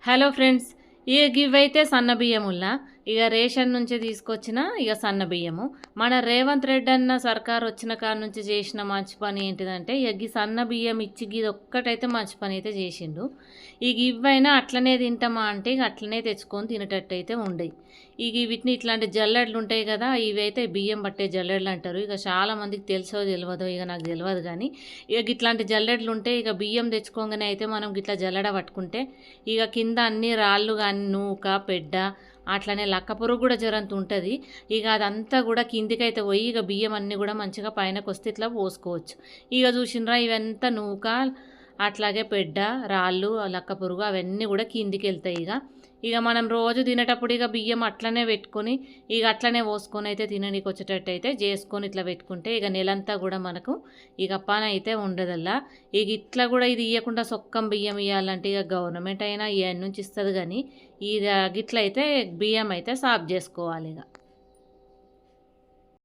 Hello friends, ఇక గివైతే సన్న బియ్యముల్లా ఇక రేషన్ నుంచి తీసుకొచ్చిన ఇక సన్న బియ్యము. మన రేవంత్ రెడ్డి అన్న సర్కార్ వచ్చిన కాడ నుంచి చేసిన మంచి పని ఏంటిదంటే ఇక సన్న బియ్యం ఇచ్చి ఇది ఒక్కటైతే మంచి పని అయితే చేసిండు. ఇక ఇవైనా అట్లనే తింటామా అంటే ఇక అట్లనే తెచ్చుకొని తినేటట్టు అయితే ఉండయి. ఇక వీటిని ఇట్లాంటి జల్లెడలు ఉంటాయి కదా, ఇవైతే బియ్యం పట్టే జల్లెడలు అంటారు. ఇక చాలా మందికి తెలుసో తెలియదో, ఇక నాకు తెలియదు. కానీ ఇక ఇట్లాంటి జల్లెడలు ఉంటే ఇక బియ్యం తెచ్చుకోగానే అయితే మనం ఇట్లా జల్లెడ పట్టుకుంటే ఇక కింద అన్ని రాళ్ళు కానీ నూక పెడ్డ అట్లనే లక్క పురుగు కూడా జరంత ఉంటుంది. ఇక అదంతా కూడా కిందికైతే పోయి ఇక బియ్యం అన్నీ కూడా మంచిగా పైనకు వస్తే ఇట్లా పోసుకోవచ్చు. ఇక చూసినరా ఇవంతా నూక అట్లాగే పెడ్డ రాళ్ళు లక్క పురుగు అవన్నీ కూడా కిందికి వెళ్తాయి. ఇక మనం రోజు తినేటప్పుడు ఇక బియ్యం అట్లనే పెట్టుకొని ఇక అట్లనే పోసుకొని అయితే తిననీకి వచ్చేటట్టు అయితే చేసుకొని ఇట్లా పెట్టుకుంటే ఇక నెలంతా కూడా మనకు ఇక పని అయితే ఉండదల్లా. ఇక ఇట్లా కూడా ఇది ఇవ్వకుండా సొక్కం బియ్యం ఇవ్వాలంటే ఇక గవర్నమెంట్ అయినా ఇవన్నీ నుంచి ఇస్తుంది. కానీ ఇది గిట్లయితే బియ్యం అయితే సాఫ్ చేసుకోవాలి. ఇక